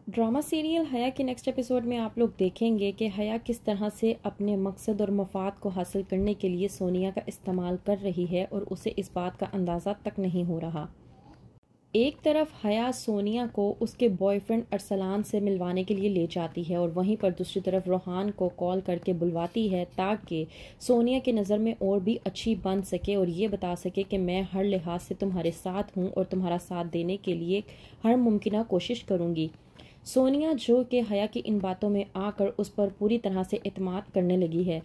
Drama serial हया के next episode में आप लोग देखेंगे कि हया किस तरह से अपने मकसद और मफाद को हासिल करने के लिए सोनिया का इस्तेमाल कर रही है और उसे इस बात का अंदाज़ा तक नहीं हो रहा। एक तरफ हया सोनिया को उसके बॉयफ्रेंड अरसलान से मिलवाने के लिए ले जाती है और वहीं पर दूसरी तरफ रोहान को कॉल करके बुलवाती है ताकि सोनिया की नज़र में और भी अच्छी बन सके और ये बता सके कि मैं हर लिहाज से तुम्हारे साथ हूँ और तुम्हारा साथ देने के लिए हर मुमकिन कोशिश करूँगी। सोनिया जो कि हया की इन बातों में आकर उस पर पूरी तरह से इत्मीनान करने लगी है।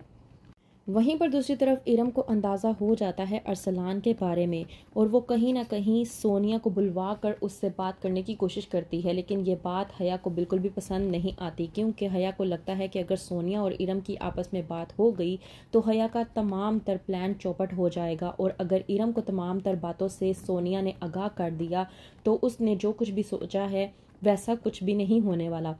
वहीं पर दूसरी तरफ इरम को अंदाज़ा हो जाता है अरसलान के बारे में और वो कहीं ना कहीं सोनिया को बुलवा कर उससे बात करने की कोशिश करती है, लेकिन ये बात हया को बिल्कुल भी पसंद नहीं आती क्योंकि हया को लगता है कि अगर सोनिया और इरम की आपस में बात हो गई तो हया का तमाम तर प्लान चौपट हो जाएगा और अगर इरम को तमाम तर बातों से सोनिया ने आगाह कर दिया तो उसने जो कुछ भी सोचा है वैसा कुछ भी नहीं होने वाला।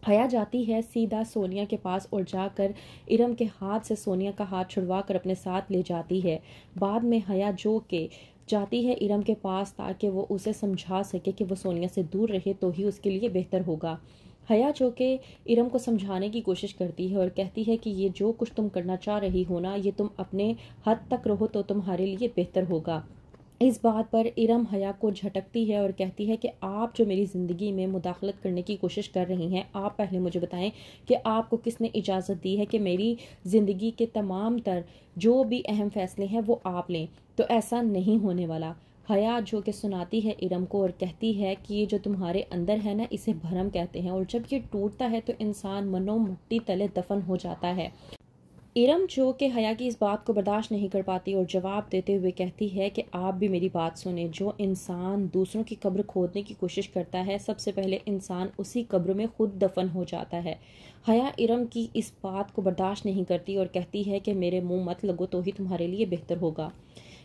हया जाती है सीधा सोनिया के पास और जाकर इरम के हाथ से सोनिया का हाथ छुड़वा कर अपने साथ ले जाती है। बाद में हया जो के जाती है इरम के पास ताकि वो उसे समझा सके कि वो सोनिया से दूर रहे तो ही उसके लिए बेहतर होगा। हया जो के इरम को समझाने की कोशिश करती है और कहती है कि ये जो कुछ तुम करना चाह रही हो ना, ये तुम अपने हद तक रहो तो तुम्हारे लिए बेहतर होगा। इस बात पर इरम हया को झटकती है और कहती है कि आप जो मेरी ज़िंदगी में मुदाखलत करने की कोशिश कर रही हैं, आप पहले मुझे बताएं कि आपको किसने इजाज़त दी है कि मेरी ज़िंदगी के तमाम तर जो भी अहम फैसले हैं वो आप लें। तो ऐसा नहीं होने वाला। हया जो कि सुनाती है इरम को और कहती है कि ये जो तुम्हारे अंदर है ना, इसे भरम कहते हैं और जब ये टूटता है तो इंसान मनो मिट्टी तले दफन हो जाता है। इरम जो कि हया की इस बात को बर्दाश्त नहीं कर पाती और जवाब देते हुए कहती है कि आप भी मेरी बात सुने, जो इंसान दूसरों की कब्र खोदने की कोशिश करता है सबसे पहले इंसान उसी कब्र में खुद दफन हो जाता है। हया इरम की इस बात को बर्दाश्त नहीं करती और कहती है कि मेरे मुंह मत लगो तो ही तुम्हारे लिए बेहतर होगा।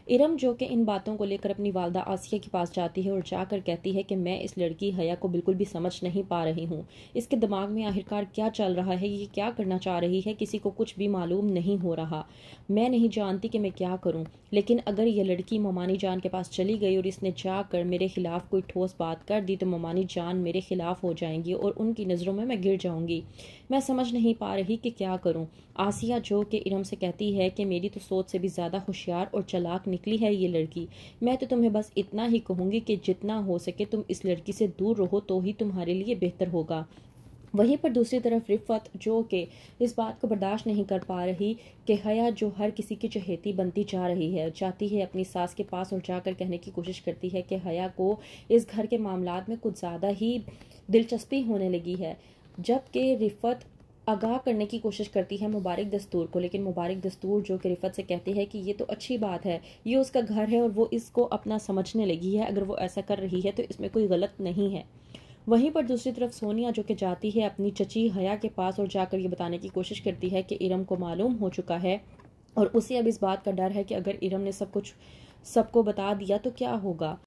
इरम जो कि इन बातों को लेकर अपनी वालदा आसिया के पास जाती है और जाकर कहती है कि मैं इस लड़की हया को बिल्कुल भी समझ नहीं पा रही हूँ। इसके दिमाग में आखिरकार क्या चल रहा है, ये क्या करना चाह रही है, किसी को कुछ भी मालूम नहीं हो रहा। मैं नहीं जानती कि मैं क्या करूँ, लेकिन अगर ये लड़की ममानी जान के पास चली गई और इसने जाकर मेरे खिलाफ कोई ठोस बात कर दी तो ममानी जान मेरे खिलाफ हो जाएंगी और उनकी नज़रों में मैं गिर जाऊंगी। मैं समझ नहीं पा रही कि क्या करूँ। आसिया जो कि इरम से कहती है कि मेरी तो सोच से भी ज़्यादा होशियार और चालाक निकली है ये लड़की। मैं तो तुम्हें बस इतना ही कहूँगी कि जितना हो सके तुम इस लड़की से दूर रहो तो ही तुम्हारे लिए बेहतर होगा। वहीं पर दूसरी तरफ रिफ़त जो कि इस बात को बर्दाश्त नहीं कर पा रही कि हया जो हर किसी की चहेती बनती जा रही है, जाती है अपनी सास के पास और जाकर कहने की कोशिश करती है कि हया को इस घर के मामलात में कुछ ज़्यादा ही दिलचस्पी होने लगी है। जबकि रिफ़त आगाह करने की कोशिश करती है मुबारक दस्तूर को, लेकिन मुबारक दस्तूर जो कि रिफ़त से कहती है कि ये तो अच्छी बात है, ये उसका घर है और वो इसको अपना समझने लगी है, अगर वो ऐसा कर रही है तो इसमें कोई गलत नहीं है। वहीं पर दूसरी तरफ सोनिया जो कि जाती है अपनी चची हया के पास और जाकर ये बताने की कोशिश करती है कि इरम को मालूम हो चुका है और उसे अब इस बात का डर है कि अगर इरम ने सब कुछ सबको बता दिया तो क्या होगा।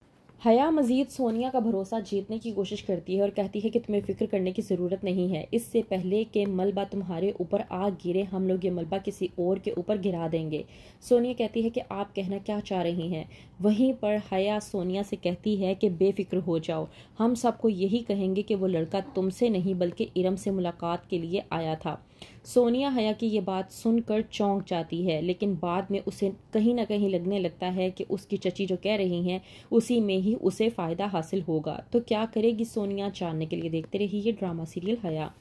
हया मजीद सोनिया का भरोसा जीतने की कोशिश करती है और कहती है कि तुम्हें फिक्र करने की ज़रूरत नहीं है, इससे पहले कि मलबा तुम्हारे ऊपर आ गिरे हम लोग ये मलबा किसी और के ऊपर गिरा देंगे। सोनिया कहती है कि आप कहना क्या चाह रही हैं। वहीं पर हया सोनिया से कहती है कि बेफिक्र हो जाओ, हम सबको यही कहेंगे कि वो लड़का तुमसे नहीं बल्कि इरम से मुलाकात के लिए आया था। सोनिया हया की ये बात सुनकर चौंक जाती है, लेकिन बाद में उसे कहीं ना कहीं लगने लगता है कि उसकी चची जो कह रही हैं उसी में ही उसे फ़ायदा हासिल होगा। तो क्या करेगी सोनिया, जानने के लिए देखते रहिए ड्रामा सीरियल हया।